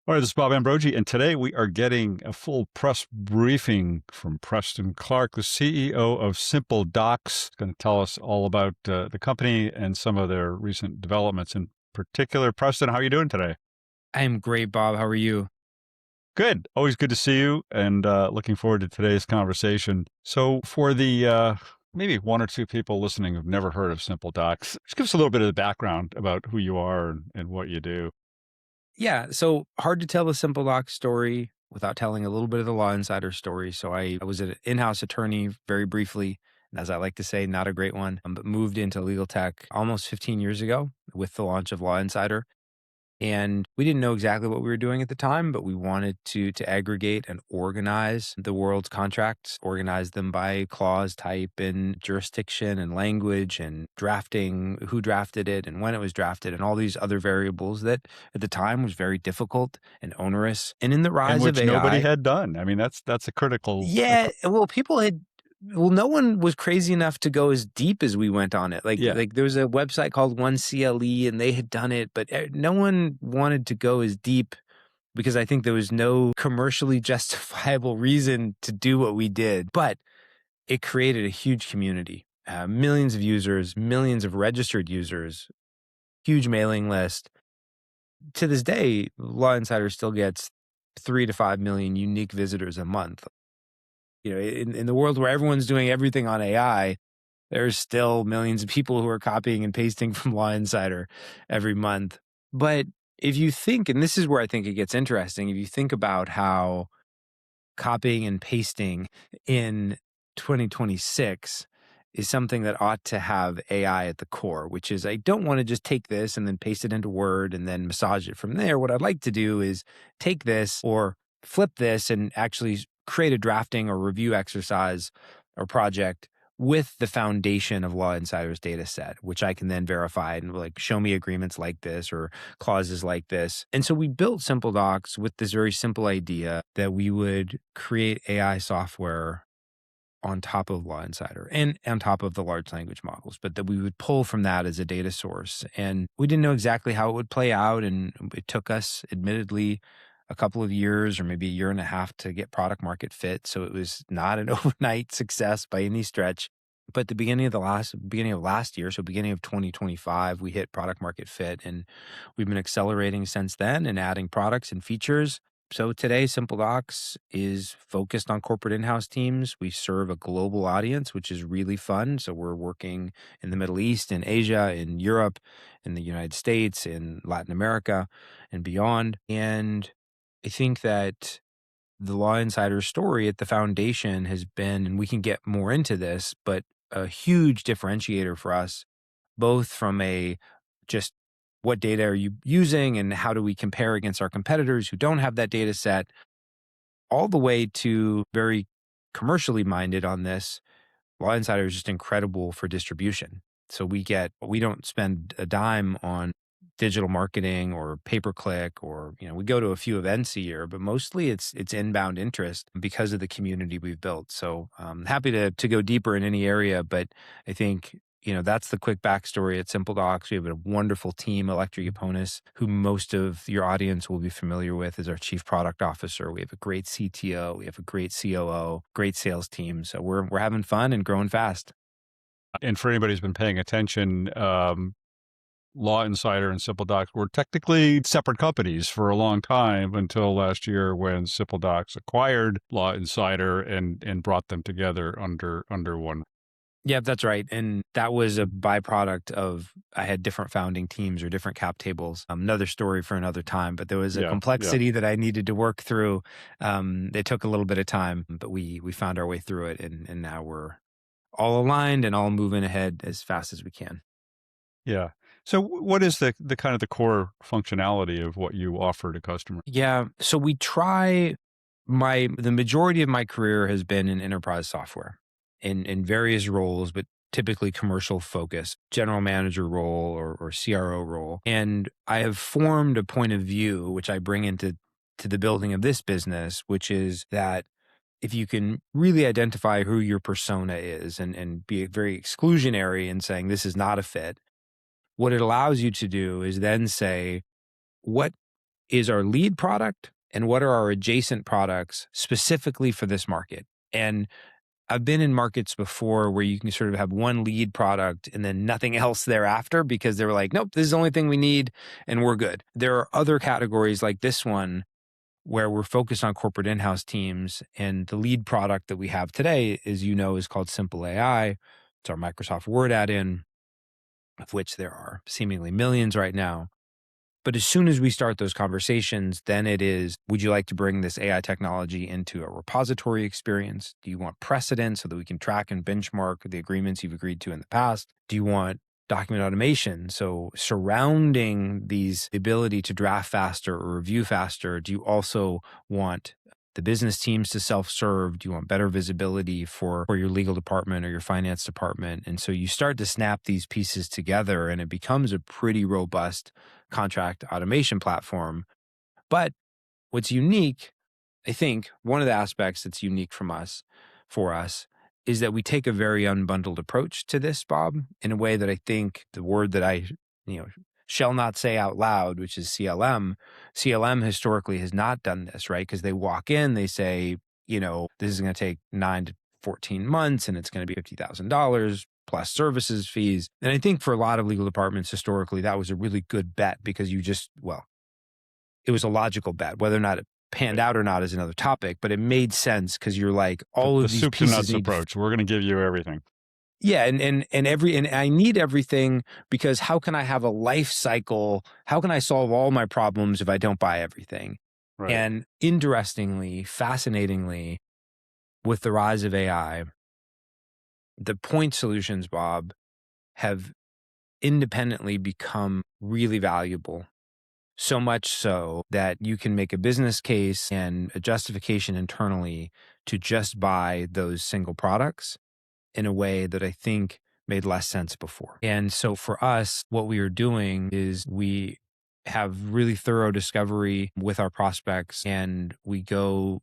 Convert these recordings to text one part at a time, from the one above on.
All right, this is Bob Ambrogi, and today we are getting a full press briefing from Preston Clark, the CEO of SimpleDocs. Going to tell us all about the company and some of their recent developments. In particular, Preston, how are you doing today? I am great, Bob. How are you? Good. Always good to see you, and looking forward to today's conversation. So, for the maybe one or two people listening who've never heard of SimpleDocs, just give us a little bit of the background about who you are and what you do. Yeah, so hard to tell the SimpleDocs story without telling a little bit of the Law Insider story. So I was an in-house attorney very briefly, and as I like to say, not a great one, but moved into legal tech almost 15 years ago with the launch of Law Insider. And we didn't know exactly what we were doing at the time, but we wanted to aggregate and organize the world's contracts, organize them by clause type and jurisdiction and language and drafting, who drafted it and when it was drafted, and all these other variables that at the time was very difficult and onerous. And in the And rise of which nobody AI, had done. I mean, that's a critical. yeah, well, no one was crazy enough to go as deep as we went on it. Like, Yeah. like there was a website called 1CLE and they had done it, but no one wanted to go as deep because I think there was no commercially justifiable reason to do what we did. But it created a huge community, millions of users, millions of registered users, huge mailing list. To this day, Law Insider still gets 3 to 5 million unique visitors a month. In the world where everyone's doing everything on AI, there's still millions of people who are copying and pasting from Law Insider every month. But if you think, and this is where I think it gets interesting, if you think about how copying and pasting in 2026 is something that ought to have AI at the core, which is I don't want to just take this and then paste it into Word and then massage it from there. What I'd like to do is take this or flip this and actually create a drafting or review exercise or project with the foundation of Law Insider's data set, which I can then verify and like show me agreements like this or clauses like this. And so we built SimpleDocs with this very simple idea that we would create AI software on top of Law Insider and on top of the large language models, but that we would pull from that as a data source. And we didn't know exactly how it would play out. And it took us, admittedly, a couple of years or maybe a year and a half to get product market fit. So it was not an overnight success by any stretch. But the beginning of last year, so beginning of 2025, we hit product market fit, and we've been accelerating since then and adding products and features. So today, SimpleDocs is focused on corporate in-house teams. We serve a global audience, which is really fun. So we're working in the Middle East, in Asia, in Europe, in the United States, in Latin America, and beyond. And I think that the Law Insider story at the foundation has been, and we can get more into this, but a huge differentiator for us, both from a just what data are you using and how do we compare against our competitors who don't have that data set, all the way to very commercially minded on this. Law Insider is just incredible for distribution. So we don't spend a dime on digital marketing or pay-per-click or, we go to a few events a year, but mostly it's inbound interest because of the community we've built. So I'm happy to go deeper in any area, but I think, that's the quick backstory at SimpleDocs. We have a wonderful team, Electric Yaponis, who most of your audience will be familiar with as our chief product officer. We have a great CTO. We have a great COO, great sales team. So we're having fun and growing fast. And for anybody who's been paying attention, Law Insider and SimpleDocs were technically separate companies for a long time until last year when SimpleDocs acquired Law Insider and brought them together under one. Yeah, that's right. And that was a byproduct of I had different founding teams or different cap tables. Another story for another time, but there was a Yeah, yeah. complexity that I needed to work through. It took a little bit of time, but we found our way through it, and now we're all aligned and all moving ahead as fast as we can. Yeah. So what is the kind of the core functionality of what you offer to customers? Yeah, so we try. The majority of my career has been in enterprise software in various roles, but typically commercial focus, general manager role or CRO role. And I have formed a point of view, which I bring into the building of this business, which is that if you can really identify who your persona is and be very exclusionary in saying this is not a fit, what it allows you to do is then say, what is our lead product and what are our adjacent products specifically for this market. And I've been in markets before where you can sort of have one lead product and then nothing else thereafter because they were like, nope, this is the only thing we need and we're good. There are other categories like this one where we're focused on corporate in-house teams. And the lead product that we have today, as you know, is called SimpleAI. It's our Microsoft Word add-in, of which there are seemingly millions right now. But as soon as we start those conversations, then it is, would you like to bring this AI technology into a repository experience? Do you want precedent so that we can track and benchmark the agreements you've agreed to in the past? Do you want document automation? So surrounding the ability to draft faster or review faster, do you also want the business teams to self-serve? Do you want better visibility for your legal department or your finance department? And so you start to snap these pieces together and it becomes a pretty robust contract automation platform. But what's unique, I think, one of the aspects that's unique for us, is that we take a very unbundled approach to this, Bob, in a way that I think the word that I, shall not say out loud, which is CLM. CLM historically has not done this, right? Because they walk in, they say, this is going to take 9 to 14 months and it's going to be $50,000 plus services fees. And I think for a lot of legal departments historically, that was a really good bet because it was a logical bet. Whether or not it panned out or not is another topic, but it made sense because you're like, all of the these soup to pieces nuts approach. We're going to give you everything. Yeah, and I need everything because how can I have a life cycle? How can I solve all my problems if I don't buy everything? Right. And interestingly, fascinatingly, with the rise of AI, the point solutions, Bob, have independently become really valuable. So much so that you can make a business case and a justification internally to just buy those single products in a way that I think made less sense before. And so for us, what we are doing is we have really thorough discovery with our prospects and we go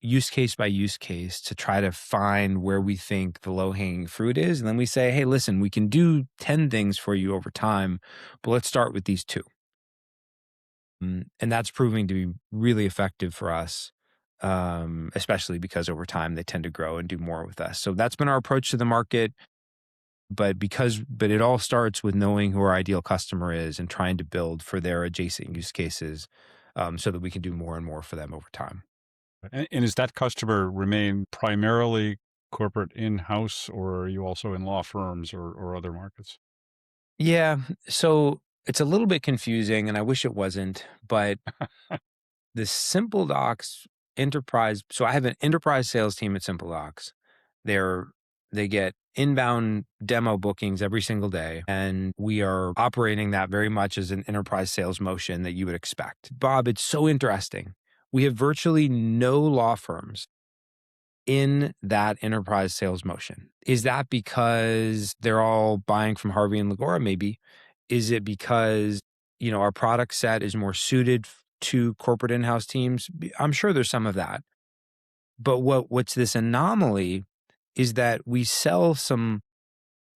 use case by use case to try to find where we think the low hanging fruit is. And then we say, hey, listen, we can do 10 things for you over time, but let's start with these 2. And that's proving to be really effective for us, especially because over time they tend to grow and do more with us. So that's been our approach to the market. But it all starts with knowing who our ideal customer is and trying to build for their adjacent use cases so that we can do more and more for them over time. And does that customer remain primarily corporate in-house, or are you also in law firms or other markets? Yeah. So it's a little bit confusing and I wish it wasn't, but the SimpleDocs enterprise. So I have an enterprise sales team at SimpleDocs. They get inbound demo bookings every single day. And we are operating that very much as an enterprise sales motion that you would expect. Bob, it's so interesting. We have virtually no law firms in that enterprise sales motion. Is that because they're all buying from Harvey and Lagora? Maybe. Is it because, our product set is more suited to corporate in-house teams? I'm sure there's some of that. But what's this anomaly is that we sell some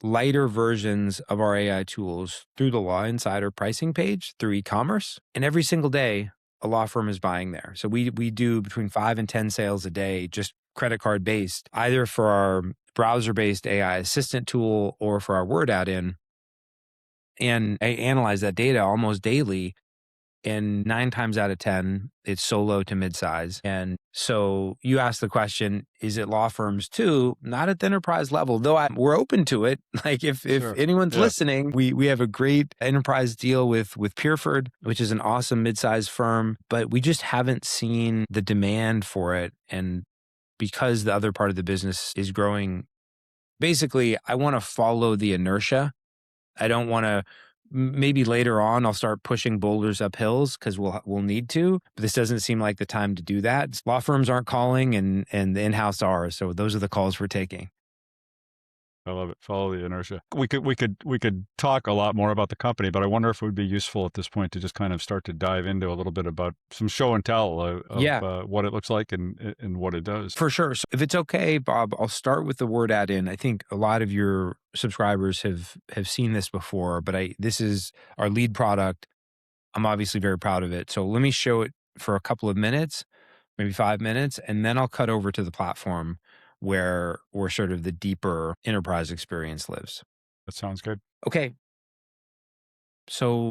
lighter versions of our AI tools through the Law Insider pricing page through e-commerce. And every single day, a law firm is buying there. So we do between 5 and 10 sales a day, just credit card based, either for our browser-based AI assistant tool or for our Word add-in. And I analyze that data almost daily. And 9 times out of 10, it's solo to midsize. And so you ask the question, is it law firms too? Not at the enterprise level, though we're open to it. Like if Sure. anyone's listening, we have a great enterprise deal with Peerford, which is an awesome midsize firm, but we just haven't seen the demand for it. And because the other part of the business is growing, basically, I want to follow the inertia. I don't want to. Maybe later on, I'll start pushing boulders up hills because we'll need to. But this doesn't seem like the time to do that. Law firms aren't calling, and the in-house are. So those are the calls we're taking. I love it. Follow the inertia. We could talk a lot more about the company, but I wonder if it would be useful at this point to just kind of start to dive into a little bit about some show and tell of what it looks like and what it does. For sure. So if it's okay, Bob, I'll start with the Word add-in. I think a lot of your subscribers have seen this before, but this is our lead product. I'm obviously very proud of it. So let me show it for a couple of minutes, maybe 5 minutes, and then I'll cut over to the platform where sort of the deeper enterprise experience lives. That sounds good. Okay. So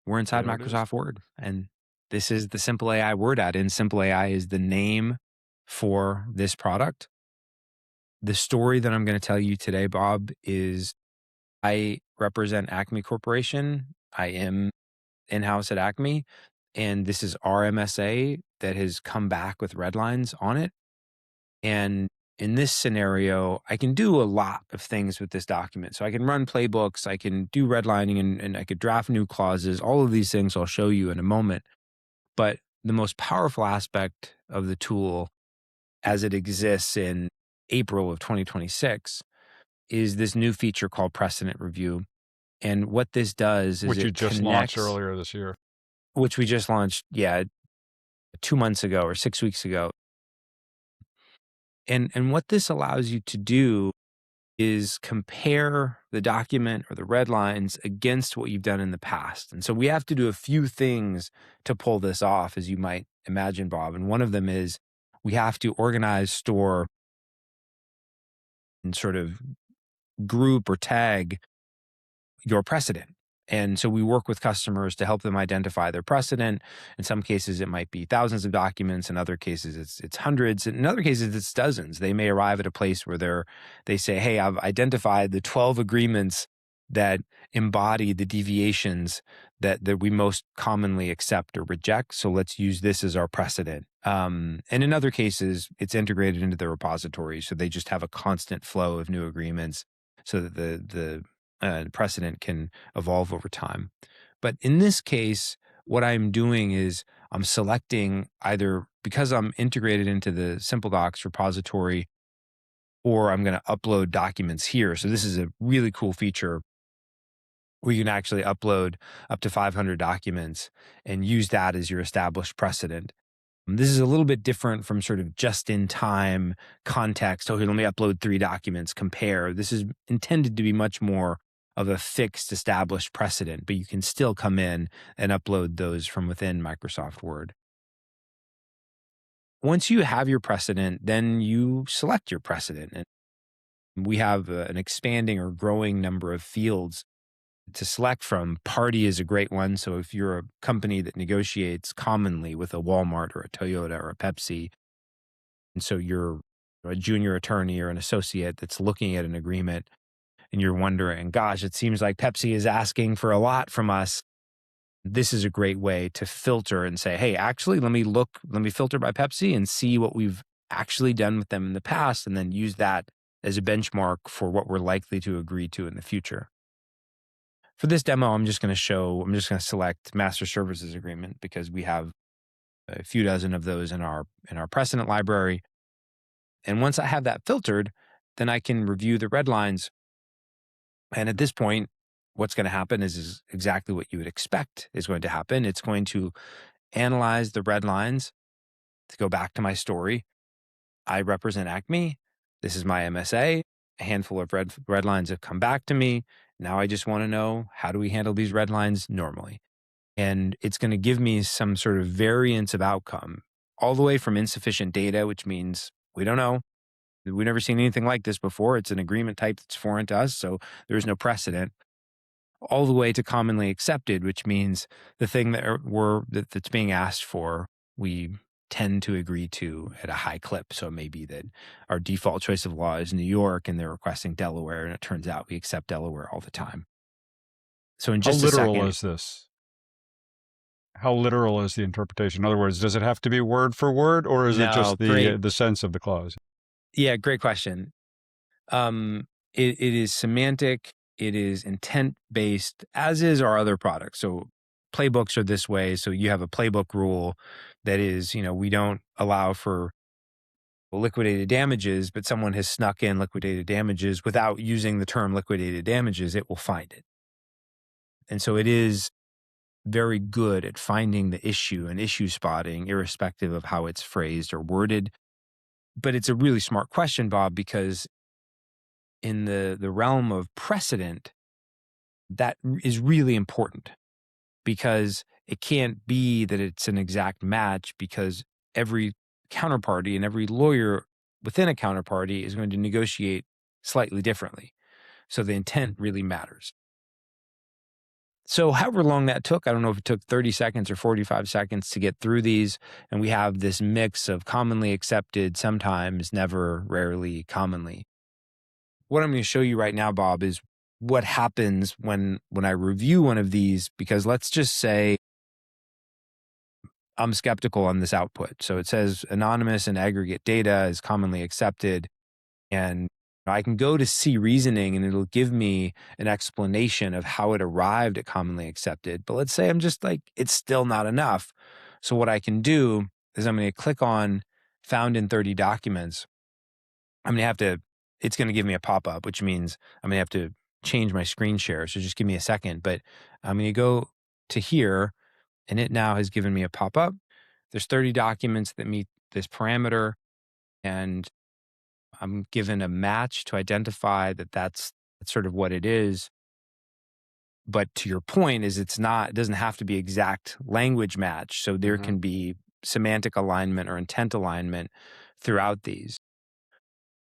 we're inside There it is. Microsoft Word, and this is the SimpleAI Word add-in. SimpleAI is the name for this product. The story that I'm going to tell you today, Bob, is I represent Acme Corporation. I am in-house at Acme, and this is our MSA that has come back with red lines on it. And in this scenario, I can do a lot of things with this document. So I can run playbooks, I can do redlining, and I could draft new clauses. All of these things I'll show you in a moment. But the most powerful aspect of the tool as it exists in April of 2026 is this new feature called Precedent Review. And what this does is Which you it just launched connects, earlier this year. which we just launched, 2 months ago or 6 weeks ago. And what this allows you to do is compare the document or the red lines against what you've done in the past. And so we have to do a few things to pull this off, as you might imagine, Bob. And one of them is we have to organize, store, and sort of group or tag your precedent. And so we work with customers to help them identify their precedent. In some cases, it might be thousands of documents. In other cases, it's hundreds. In other cases, it's dozens. They may arrive at a place where they say, hey, I've identified the 12 agreements that embody the deviations that we most commonly accept or reject. So let's use this as our precedent. And in other cases, it's integrated into the repository. So they just have a constant flow of new agreements so that the precedent can evolve over time. But in this case, what I'm doing is I'm selecting either, because I'm integrated into the SimpleDocs repository, or I'm going to upload documents here. So this is a really cool feature where you can actually upload up to 500 documents and use that as your established precedent. This is a little bit different from sort of just-in-time context. Okay, let me upload 3 documents, compare. This is intended to be much more of a fixed, established precedent, but you can still come in and upload those from within Microsoft Word. Once you have your precedent, then you select your precedent. And we have an expanding or growing number of fields to select from. Party is a great one. So if you're a company that negotiates commonly with a Walmart or a Toyota or a Pepsi, and so you're a junior attorney or an associate that's looking at an agreement and you're wondering, gosh, it seems like Pepsi is asking for a lot from us. This is a great way to filter and say, hey, actually, let me filter by Pepsi and see what we've actually done with them in the past, and then use that as a benchmark for what we're likely to agree to in the future. For this demo, I'm just going to select master services agreement because we have a few dozen of those in our precedent library. And once I have that filtered, then I can review the red lines. And at this point, what's going to happen is exactly what you would expect is going to happen. It's going to analyze the red lines. To go back to my story, I represent Acme. This is my MSA. A handful of red lines have come back to me. Now I just want to know, how do we handle these red lines normally? And it's going to give me some sort of variance of outcome, all the way from insufficient data, which means we don't know. We've never seen anything like this before. It's an agreement type that's foreign to us, so there's no precedent, all the way to commonly accepted, which means the thing that's being asked for, we tend to agree to at a high clip. So it may be that our default choice of law is New York and they're requesting Delaware, and it turns out we accept Delaware all the time. So in How just a literal second, is this? How literal is the interpretation? In other words, does it have to be word for word, or is it no, just great. the sense of the clause? Yeah, great question. It is semantic. It is intent based, as is our other products. So playbooks are this way. So you have a playbook rule that is, we don't allow for liquidated damages, but someone has snuck in liquidated damages without using the term liquidated damages, it will find it. And so it is very good at finding the issue and issue spotting, irrespective of how it's phrased or worded. But it's a really smart question, Bob, because in the realm of precedent, that is really important. because it can't be that it's an exact match, because every counterparty and every lawyer within a counterparty is going to negotiate slightly differently. So the intent really matters. So however long that took, I don't know if it took 30 seconds or 45 seconds to get through these. And we have this mix of commonly accepted, sometimes, never, rarely, commonly. What I'm going to show you right now, Bob, is what happens when I review one of these, because let's just say I'm skeptical on this output. So it says anonymous and aggregate data is commonly accepted. And I can go to see reasoning and it'll give me an explanation of how it arrived at commonly accepted. But let's say I'm just like, it's still not enough. So what I can do is I'm going to click on found in 30 documents. I'm going to have to, it's going to give me a pop-up, which means I'm going to have to change my screen share. So just give me a second. But I'm going to go to here, and it now has given me a pop-up. There's 30 documents that meet this parameter, and I'm given a match to identify that that's sort of what it is. But to your point is it doesn't have to be exact language match. So there can be semantic alignment or intent alignment throughout these.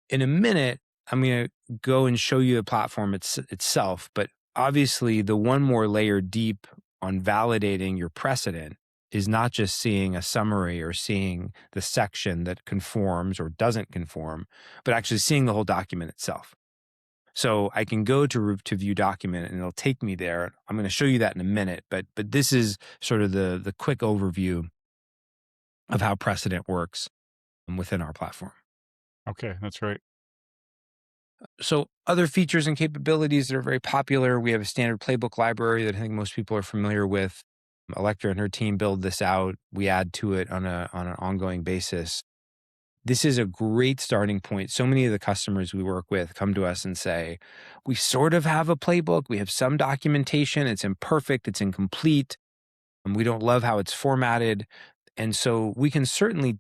In a minute, I'm going to go and show you the platform itself, but obviously the one more layer deep on validating your precedent is not just seeing a summary or seeing the section that conforms or doesn't conform, but actually seeing the whole document itself. So I can go to view document and it'll take me there. I'm going to show you that in a minute, but this is sort of the quick overview of how precedent works within our platform. Okay, that's right. So other features and capabilities that are very popular, we have a standard playbook library that I think most people are familiar with. Electra and her team build this out. We add to it on an ongoing basis. This is a great starting point. So many of the customers we work with come to us and say, we sort of have a playbook. We have some documentation. It's imperfect. It's incomplete. And we don't love how it's formatted. And so we can certainly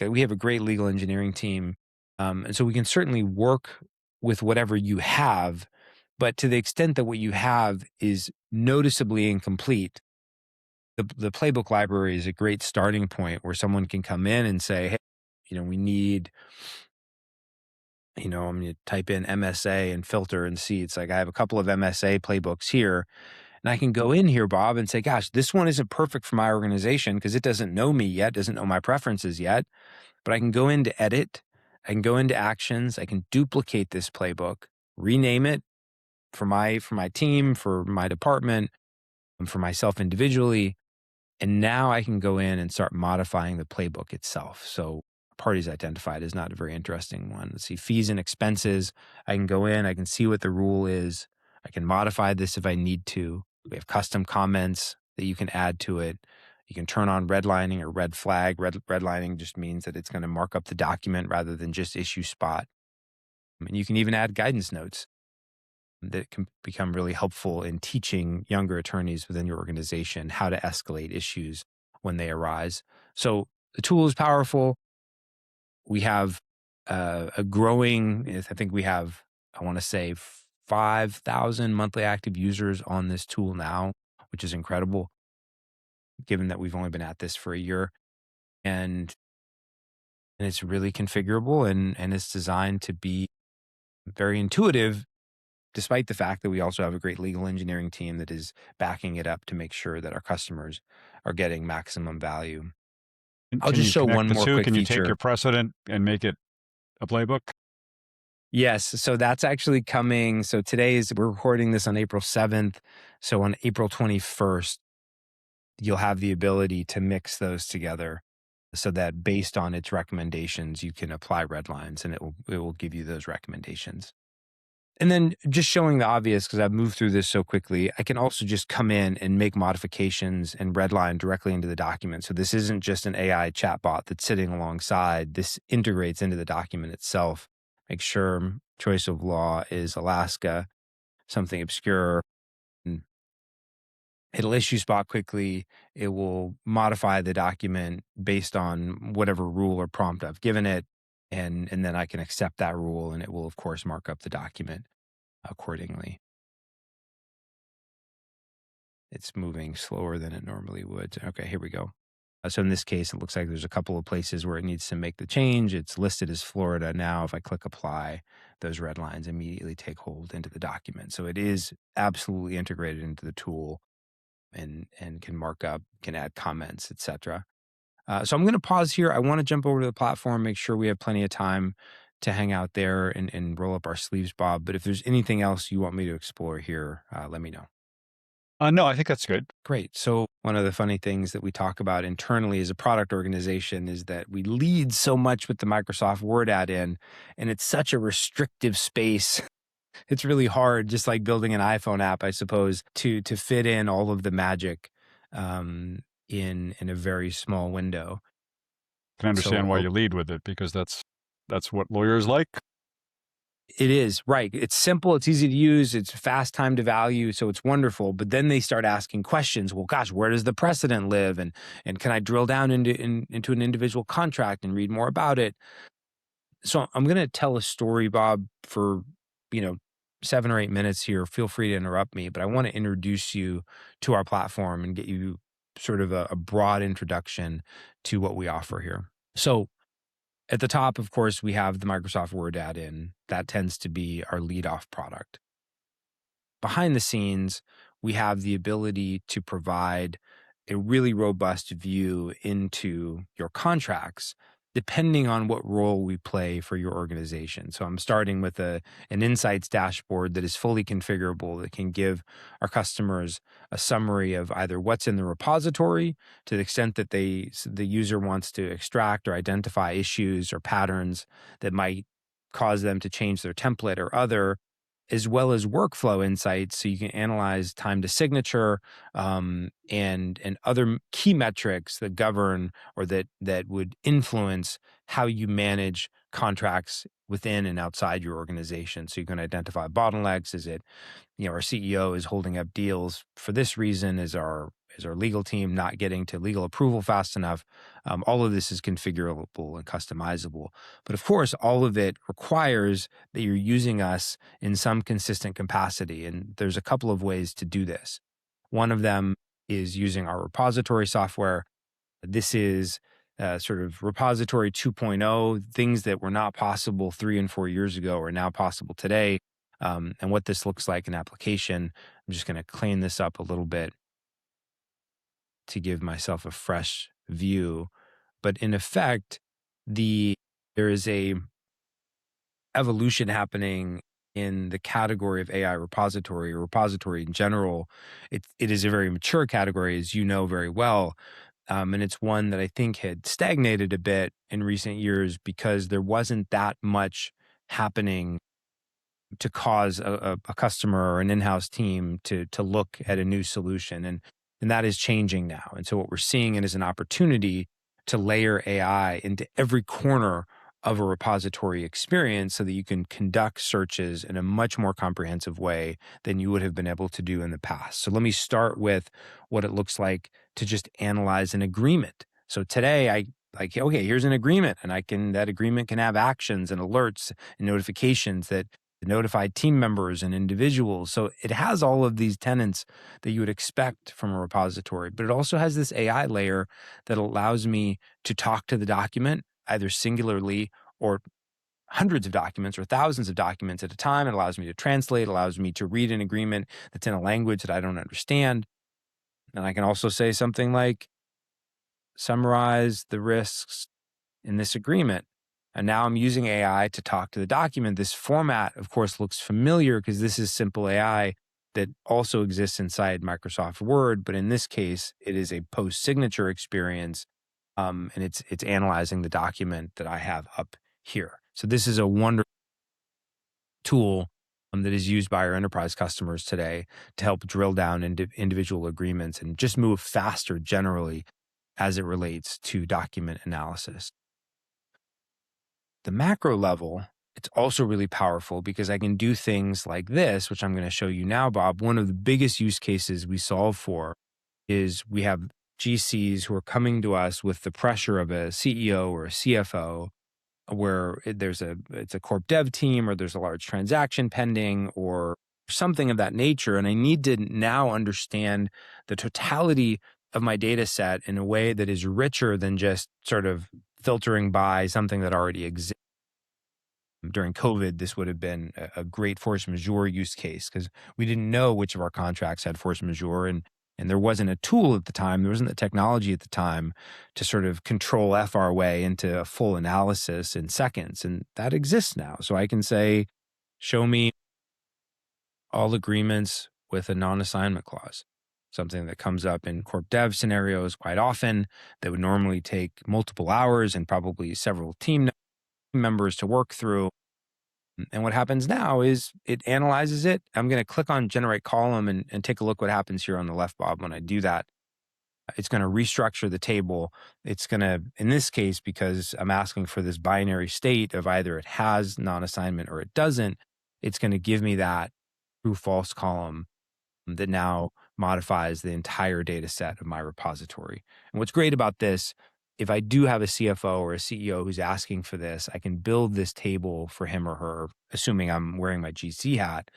we have a great legal engineering team. And so we can certainly work with whatever you have. But to the extent that what you have is noticeably incomplete, the playbook library is a great starting point where someone can come in and say, hey, we need, I'm going to type in MSA and filter and see. It's like, I have a couple of MSA playbooks here, and I can go in here, Bob, and say, gosh, this one isn't perfect for my organization because it doesn't know me yet, doesn't know my preferences yet. But I can go into edit, I can go into actions, I can duplicate this playbook, rename it for my team, for my department, and for myself individually. And now I can go in and start modifying the playbook itself. So parties identified is not a very interesting one. Let's see, fees and expenses. I can go in, I can see what the rule is. I can modify this if I need to. We have custom comments that you can add to it. You can turn on redlining or red flag. Redlining just means that it's going to mark up the document rather than just issue spot. And you can even add guidance notes that can become really helpful in teaching younger attorneys within your organization how to escalate issues when they arise. So the tool is powerful. We have a growing, I think we have, I want to say 5,000 monthly active users on this tool now, which is incredible, given that we've only been at this for a year. And it's really configurable and it's designed to be very intuitive, despite the fact that we also have a great legal engineering team that is backing it up to make sure that our customers are getting maximum value. I'll Can just you show connect one the more two? quick Can you take feature. your precedent and make it a playbook? Yes. So that's actually coming. So we're recording this on April 7th. So on April 21st, you'll have the ability to mix those together so that based on its recommendations, you can apply red lines and it will give you those recommendations. And then just showing the obvious, because I've moved through this so quickly, I can also just come in and make modifications and redline directly into the document. So this isn't just an AI chatbot that's sitting alongside. This integrates into the document itself. Make sure choice of law is Alaska, something obscure. And it'll issue spot quickly. It will modify the document based on whatever rule or prompt I've given it. And then I can accept that rule, and it will, of course, mark up the document accordingly. It's moving slower than it normally would. Okay, here we go. So in this case, it looks like there's a couple of places where it needs to make the change. It's listed as Florida now. If I click apply, those red lines immediately take hold into the document. So it is absolutely integrated into the tool and can mark up, can add comments, etc. So I'm going to pause here. I want to jump over to the platform, make sure we have plenty of time to hang out there and roll up our sleeves, Bob. But if there's anything else you want me to explore here, let me know. No, I think that's good. Great. So one of the funny things that we talk about internally as a product organization is that we lead so much with the Microsoft Word add-in, and it's such a restrictive space. It's really hard, just like building an iPhone app, I suppose, to fit in all of the magic in a very small window. I can understand why So you lead with it, because that's what lawyers like. it is, right. It's simple, it's easy to use, it's fast time to value, so it's wonderful. But then they start asking questions. Well, gosh, where does the precedent live? And can I drill down into an individual contract and read more about it? So I'm going to tell a story, Bob, for, 7 or 8 minutes here. Feel free to interrupt me, but I want to introduce you to our platform and get you sort of a broad introduction to what we offer here. So at the top, of course, we have the Microsoft Word add-in. That tends to be our lead-off product. Behind the scenes, we have the ability to provide a really robust view into your contracts, depending on what role we play for your organization. So I'm starting with an insights dashboard that is fully configurable, that can give our customers a summary of either what's in the repository, to the extent that the user wants to extract or identify issues or patterns that might cause them to change their template or other, as well as workflow insights, so you can analyze time to signature and other key metrics that govern or that would influence how you manage contracts within and outside your organization. So you can identify bottlenecks. Is it, our CEO is holding up deals for this reason? Is our legal team not getting to legal approval fast enough? All of this is configurable and customizable. But of course, all of it requires that you're using us in some consistent capacity. And there's a couple of ways to do this. One of them is using our repository software. This is sort of repository 2.0. Things that were not possible 3 and 4 years ago are now possible today. And what this looks like in application, I'm just going to clean this up a little bit to give myself a fresh view. But in effect, there is a evolution happening in the category of AI repository or repository in general. It is a very mature category, as you know very well. And it's one that I think had stagnated a bit in recent years because there wasn't that much happening to cause a customer or an in-house team to look at a new solution. And that is changing now. And so what we're seeing it is an opportunity to layer AI into every corner of a repository experience so that you can conduct searches in a much more comprehensive way than you would have been able to do in the past. So let me start with what it looks like to just analyze an agreement. So today okay, here's an agreement, and that agreement can have actions and alerts and notifications that notify team members and individuals. So it has all of these tenets that you would expect from a repository, but it also has this AI layer that allows me to talk to the document either singularly or hundreds of documents or thousands of documents at a time. It allows me to translate, allows me to read an agreement that's in a language that I don't understand. And I can also say something like, summarize the risks in this agreement. And now I'm using AI to talk to the document. This format, of course, looks familiar because this is SimpleAI that also exists inside Microsoft Word. But in this case, it is a post-signature experience. And it's analyzing the document that I have up here. So this is a wonderful tool that is used by our enterprise customers today to help drill down into individual agreements and just move faster generally as it relates to document analysis. The macro level, it's also really powerful because I can do things like this, which I'm going to show you now, Bob. One of the biggest use cases we solve for is we have GCs who are coming to us with the pressure of a CEO or a CFO, where it's a corp dev team, or there's a large transaction pending, or something of that nature. And I need to now understand the totality of my data set in a way that is richer than just sort of filtering by something that already exists. During COVID, this would have been a great force majeure use case because we didn't know which of our contracts had force majeure, and there wasn't a tool at the time, there wasn't the technology at the time to sort of control F our way into a full analysis in seconds, and that exists now. So I can say, show me all agreements with a non-assignment clause, something that comes up in corp dev scenarios quite often that would normally take multiple hours and probably several team members to work through. And what happens now is it analyzes it. I'm going to click on generate column and take a look what happens here on the left, Bob. When I do that, it's going to restructure the table. It's going to, in this case, because I'm asking for this binary state of either it has non-assignment or it doesn't, it's going to give me that true false column that now modifies the entire data set of my repository. And what's great about this, if I do have a CFO or a CEO who's asking for this, I can build this table for him or her, assuming I'm wearing my GC hat,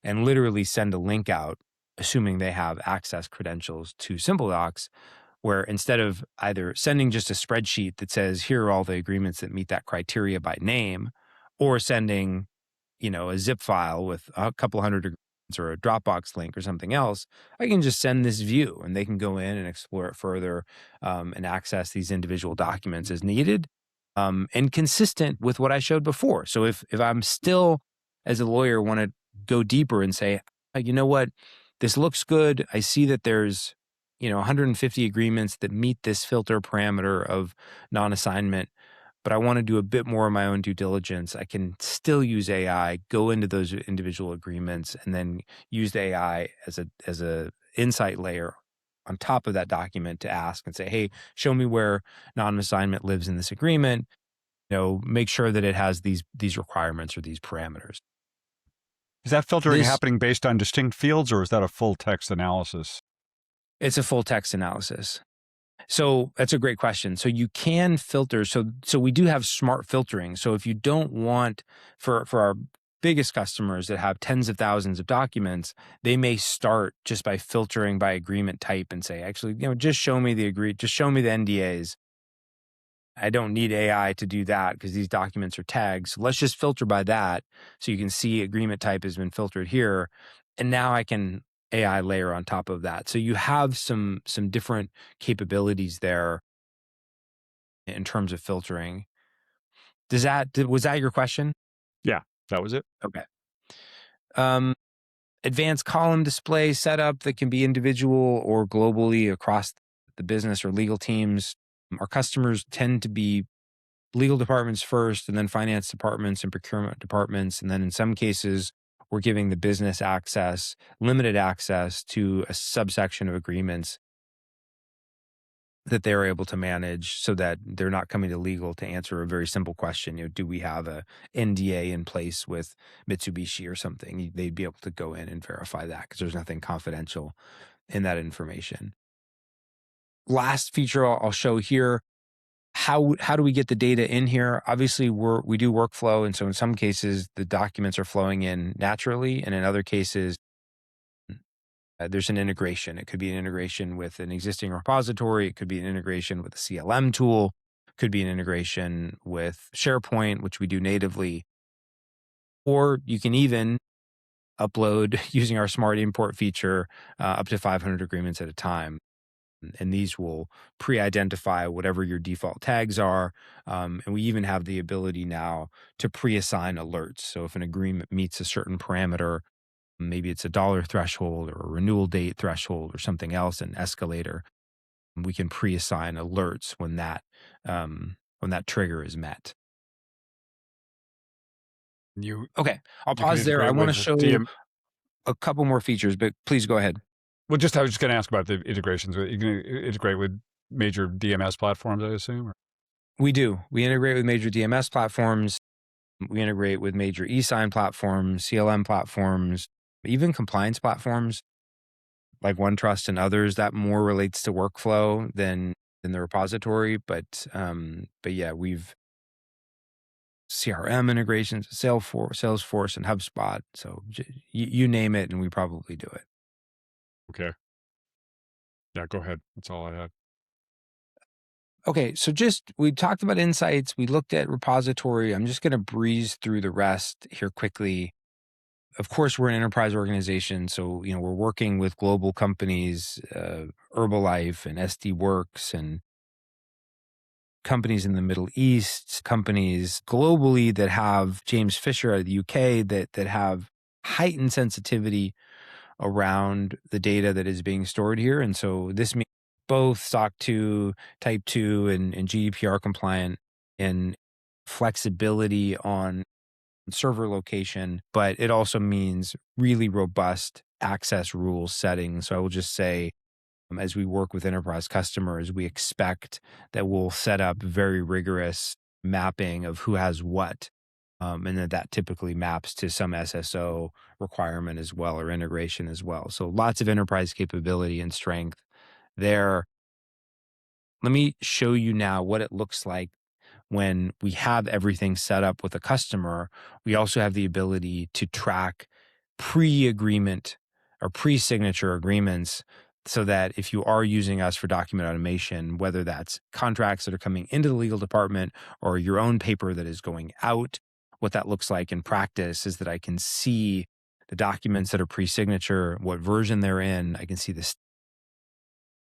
and literally send a link out, assuming they have access credentials to SimpleDocs, where instead of either sending just a spreadsheet that says, here are all the agreements that meet that criteria by name, or sending, a zip file with a couple hundred agreements or a Dropbox link or something else, I can just send this view and they can go in and explore it further and access these individual documents as needed and consistent with what I showed before. So if I'm still, as a lawyer, want to go deeper and say, you know what, this looks good. I see that there's 150 agreements that meet this filter parameter of non-assignment, but I want to do a bit more of my own due diligence. I can still use AI, go into those individual agreements, and then use the AI as a insight layer on top of that document to ask and say, hey, show me where non-assignment lives in this agreement. Make sure that it has these requirements or these parameters. Is that filtering happening based on distinct fields, or is that a full text analysis? It's a full text analysis. So that's a great question. So you can filter. So we do have smart filtering. So if you don't want, for our biggest customers that have tens of thousands of documents, they may start just by filtering by agreement type and say, actually, just show me the NDAs. I don't need AI to do that because these documents are tags. So let's just filter by that. So you can see agreement type has been filtered here. And now I can AI layer on top of that. So you have some different capabilities there in terms of filtering. Was that your question? Yeah, that was it. Okay. Advanced column display setup that can be individual or globally across the business or legal teams. Our customers tend to be legal departments first, and then finance departments and procurement departments. And then in some cases, we're giving the business limited access to a subsection of agreements that they're able to manage so that they're not coming to legal to answer a very simple question. Do we have a NDA in place with Mitsubishi or something? They'd be able to go in and verify that because there's nothing confidential in that information. Last feature I'll show here, how do we get the data in here? Obviously, we do workflow. And so in some cases, the documents are flowing in naturally. And in other cases, there's an integration. It could be an integration with an existing repository. It could be an integration with a CLM tool. It could be an integration with SharePoint, which we do natively. Or you can even upload using our smart import feature up to 500 agreements at a time. And these will pre-identify whatever your default tags are. And we even have the ability now to pre-assign alerts. So if an agreement meets a certain parameter, maybe it's a dollar threshold or a renewal date threshold or something else, an escalator, we can pre-assign alerts when that trigger is met. Okay, I'll pause there. I want to show you a couple more features, but please go ahead. Well, I was just going to ask about the integrations. You can integrate with major DMS platforms, I assume? Or? We do. We integrate with major DMS platforms. We integrate with major e-sign platforms, CLM platforms, even compliance platforms like OneTrust and others. That more relates to workflow than the repository. But yeah, we've CRM integrations, Salesforce, and HubSpot. So you name it, and we probably do it. Okay. Yeah, go ahead. That's all I had. Okay, so we talked about insights. We looked at repository. I'm just going to breeze through the rest here quickly. Of course, we're an enterprise organization, so we're working with global companies, Herbalife and SD Works, and companies in the Middle East, companies globally that have James Fisher out of the UK that have heightened sensitivity around the data that is being stored here. And so this means both SOC 2, Type 2, and GDPR compliant, and flexibility on server location, but it also means really robust access rules setting. So I will just say, as we work with enterprise customers, we expect that we'll set up very rigorous mapping of who has what. And that typically maps to some SSO requirement as well, or integration as well. So lots of enterprise capability and strength there. Let me show you now what it looks like when we have everything set up with a customer. We also have the ability to track pre-agreement or pre-signature agreements, so that if you are using us for document automation, whether that's contracts that are coming into the legal department or your own paper that is going out, what that looks like in practice is that I can see the documents that are pre-signature, what version they're in. I can see this.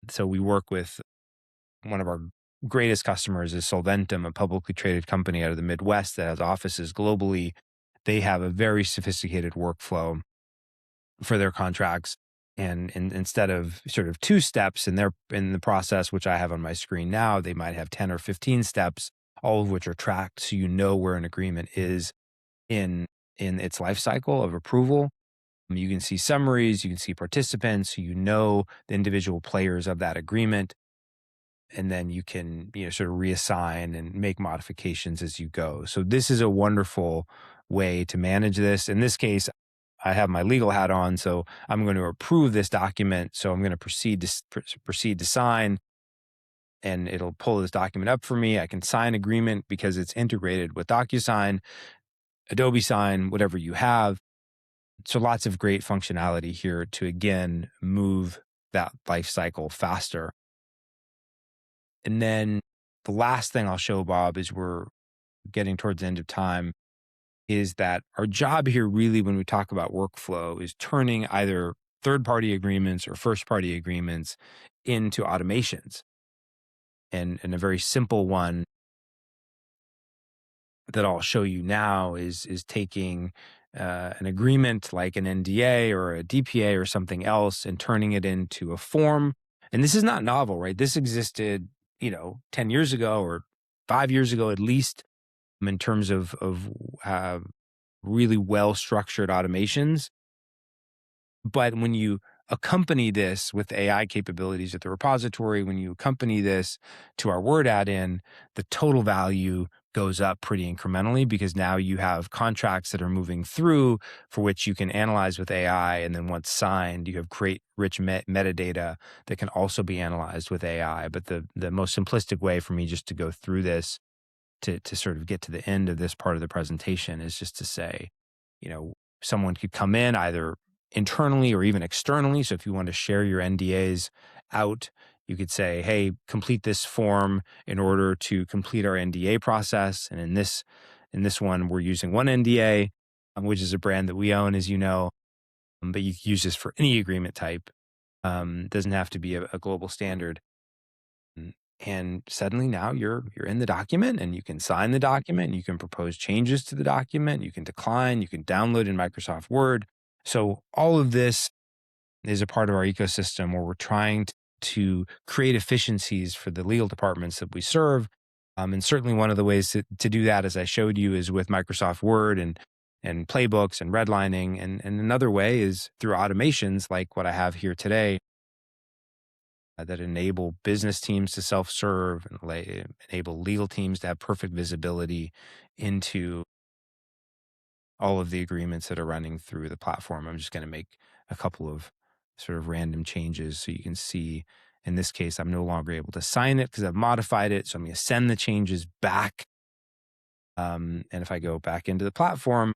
So we work with one of our greatest customers is Solventum, a publicly traded company out of the Midwest that has offices globally. They have a very sophisticated workflow for their contracts. And instead of sort of 2 steps in the process, which I have on my screen now, they might have 10 or 15 steps, all of which are tracked, so you know where an agreement is in its life cycle of approval. You can see summaries, you can see participants, so you know the individual players of that agreement. And then you can sort of reassign and make modifications as you go. So this is a wonderful way to manage this. In this case, I have my legal hat on, so I'm going to approve this document. So I'm going to proceed to sign, and it'll pull this document up for me. I can sign agreement because it's integrated with DocuSign, Adobe Sign, whatever you have. So lots of great functionality here to, again, move that life cycle faster. And then the last thing I'll show, Bob, is we're getting towards the end of time, is that our job here really, when we talk about workflow, is turning either third-party agreements or first-party agreements into automations. And a very simple one that I'll show you now is taking an agreement like an NDA or a DPA or something else and turning it into a form. And this is not novel, right? This existed 10 years ago or 5 years ago, at least, in terms of really well-structured automations. But when you accompany this with AI capabilities at the repository, when you accompany this to our Word add-in, the total value goes up pretty incrementally, because now you have contracts that are moving through for which you can analyze with AI. And then once signed, you have great rich metadata that can also be analyzed with AI. But the most simplistic way for me just to go through this to sort of get to the end of this part of the presentation is just to say, someone could come in either internally or even externally. So if you want to share your NDAs out, you could say, hey, complete this form in order to complete our NDA process. And in this one, we're using one NDA, which is a brand that we own, as you know, but you can use this for any agreement type. Doesn't have to be a global standard. And suddenly now you're in the document, and you can sign the document, you can propose changes to the document, you can decline, you can download in Microsoft Word. So all of this is a part of our ecosystem where we're trying to create efficiencies for the legal departments that we serve. And certainly one of the ways to do that, as I showed you, is with Microsoft Word and playbooks and redlining. And another way is through automations like what I have here today, that enable business teams to self-serve and enable legal teams to have perfect visibility into all of the agreements that are running through the platform. I'm just going to make a couple of sort of random changes so you can see. In this case, I'm no longer able to sign it because I've modified it. So I'm going to send the changes back And if I go back into the platform,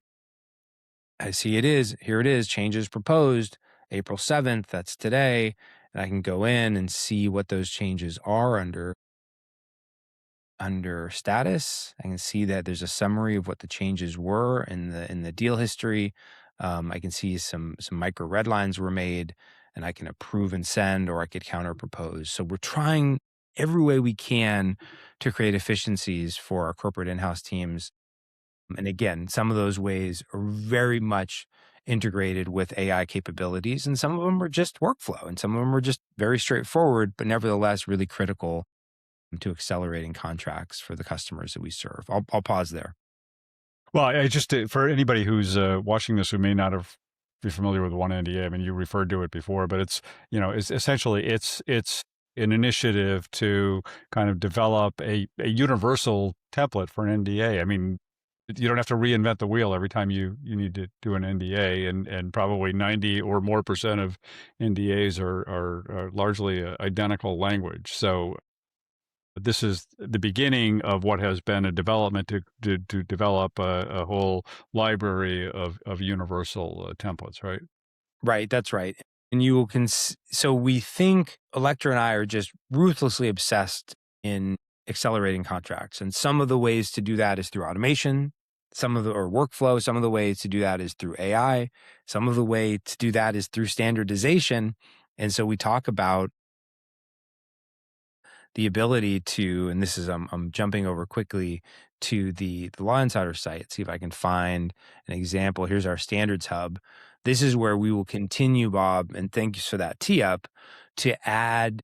I see here it is, changes proposed, April 7th, that's today. And I can go in and see what those changes are under status. I can see that there's a summary of what the changes were in the deal history. I can see some micro red lines were made, and I can approve and send, or I could counter propose. So we're trying every way we can to create efficiencies for our corporate in-house teams. And again, some of those ways are very much integrated with AI capabilities, and some of them are just workflow, and some of them are just very straightforward, but nevertheless really critical to accelerating contracts for the customers that we serve. I'll pause there. Well, I just for anybody who's watching this who may not be familiar with one NDA. I mean, you referred to it before, but it's essentially it's an initiative to kind of develop a universal template for an NDA. I mean, you don't have to reinvent the wheel every time you need to do an NDA, and probably 90 or more percent of NDAs are largely identical language. So this is the beginning of what has been a development to develop a whole library of universal templates, right? Right, that's right. And you will so we think Electra and I are just ruthlessly obsessed in accelerating contracts. And some of the ways to do that is through automation, or workflow. Some of the ways to do that is through AI. Some of the way to do that is through standardization. And so we talk about the ability to, and this is, I'm jumping over quickly to the Law Insider site, see if I can find an example. Here's our standards hub. This is where we will continue, Bob, and thank you for that tee up, to add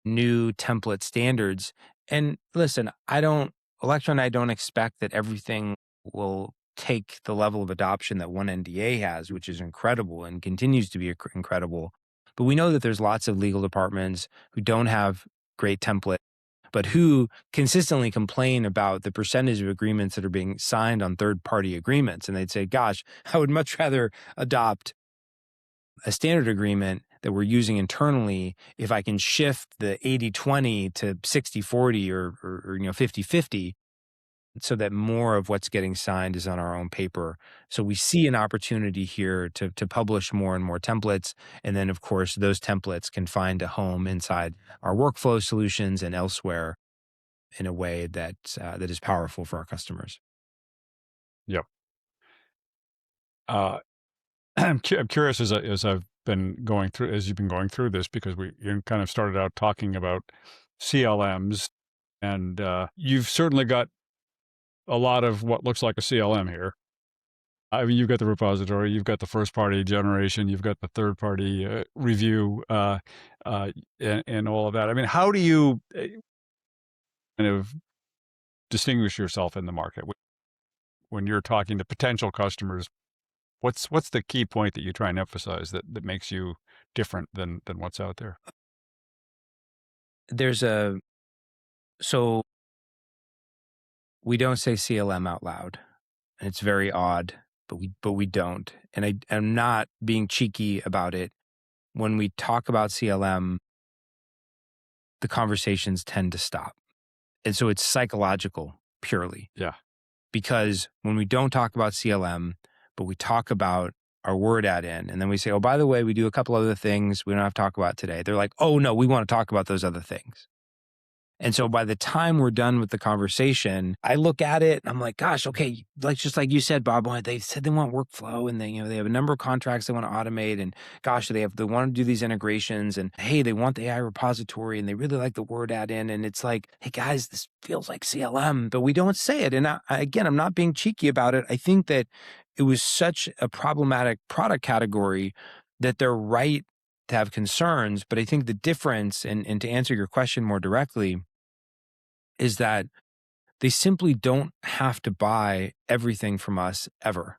new template standards. And listen, Electra and I don't expect that everything will take the level of adoption that one NDA has, which is incredible and continues to be incredible. But we know that there's lots of legal departments who don't have great template, but who consistently complain about the percentage of agreements that are being signed on third-party agreements. And they'd say, gosh, I would much rather adopt a standard agreement that we're using internally if I can shift the 80-20 to 60-40 or 50-50, so that more of what's getting signed is on our own paper. So we see an opportunity here to publish more and more templates. And then, of course, those templates can find a home inside our workflow solutions and elsewhere in a way that is powerful for our customers. Yep. I'm curious as I've been going through, as you've been going through this, because you kind of started out talking about CLMs, and you've certainly got a lot of what looks like a CLM here. I mean, you've got the repository, you've got the first party generation, you've got the third party review, and all of that. I mean, how do you kind of distinguish yourself in the market when you're talking to potential customers? What's the key point that you try and emphasize that makes you different than what's out there? So we don't say CLM out loud, and it's very odd, but we don't. And I'm not being cheeky about it. When we talk about CLM, the conversations tend to stop. And so it's psychological purely. Yeah. Because when we don't talk about CLM, but we talk about our word add-in, and then we say, oh, by the way, we do a couple other things we don't have to talk about today. They're like, oh, no, we want to talk about those other things. And so by the time we're done with the conversation, I look at it and I'm like, gosh, okay, just like you said, Bob, they said they want workflow, and they have a number of contracts they want to automate, and gosh, they want to do these integrations, and hey, they want the AI repository, and they really like the word add-in. And it's like, hey guys, this feels like CLM, but we don't say it. And again, I'm not being cheeky about it. I think that it was such a problematic product category that they're right to have concerns. But I think the difference, and to answer your question more directly, is that they simply don't have to buy everything from us ever.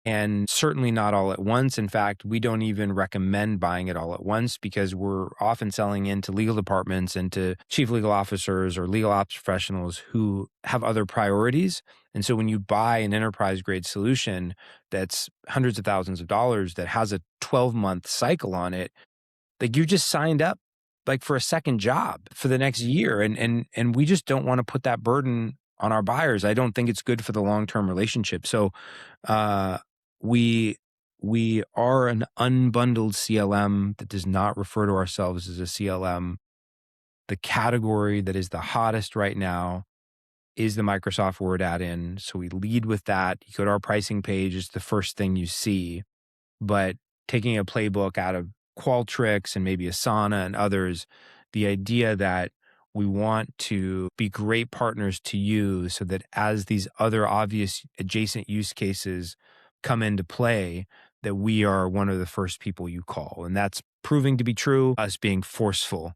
And certainly not all at once. In fact, we don't even recommend buying it all at once, because we're often selling into legal departments and to chief legal officers or legal ops professionals who have other priorities. And so when you buy an enterprise grade solution that's hundreds of thousands of dollars that has a 12-month cycle on it, like you just signed up like for a second job for the next year. And we just don't want to put that burden on our buyers. I don't think it's good for the long-term relationship. So uh, we are an unbundled CLM that does not refer to ourselves as a CLM. The category that is the hottest right now is the Microsoft Word add-in. So we lead with that. You go to our pricing page, it's the first thing you see. But taking a playbook out of Qualtrics and maybe Asana and others, the idea that we want to be great partners to you so that as these other obvious adjacent use cases come into play, that we are one of the first people you call. And that's proving to be true, us being forceful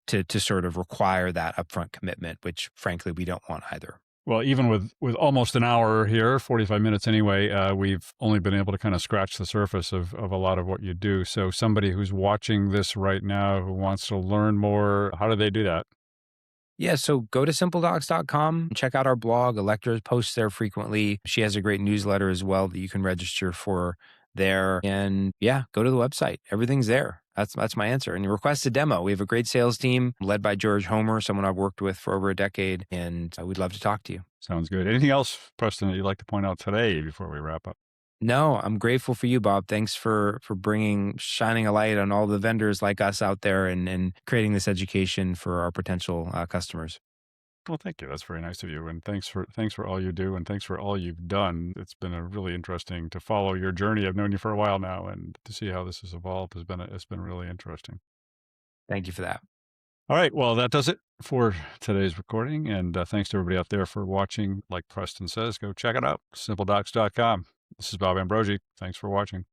to sort of require that upfront commitment, which frankly, we don't want either. Well, even with almost an hour here, 45 minutes anyway, we've only been able to kind of scratch the surface of a lot of what you do. So somebody who's watching this right now who wants to learn more, how do they do that? Yeah, so go to SimpleDocs.com, check out our blog. Electra posts there frequently. She has a great newsletter as well that you can register for there. And yeah, go to the website. Everything's there. That's my answer. And request a demo. We have a great sales team led by George Homer, someone I've worked with for over a decade, and we'd love to talk to you. Sounds good. Anything else, Preston, that you'd like to point out today before we wrap up? No, I'm grateful for you, Bob. Thanks for shining a light on all the vendors like us out there and creating this education for our potential customers. Well, thank you. That's very nice of you. And thanks for all you do, and thanks for all you've done. It's been a really interesting to follow your journey. I've known you for a while now, and to see how this has evolved it's been really interesting. Thank you for that. All right. Well, that does it for today's recording. And thanks to everybody out there for watching. Like Preston says, go check it out, simpledocs.com. This is Bob Ambrogi. Thanks for watching.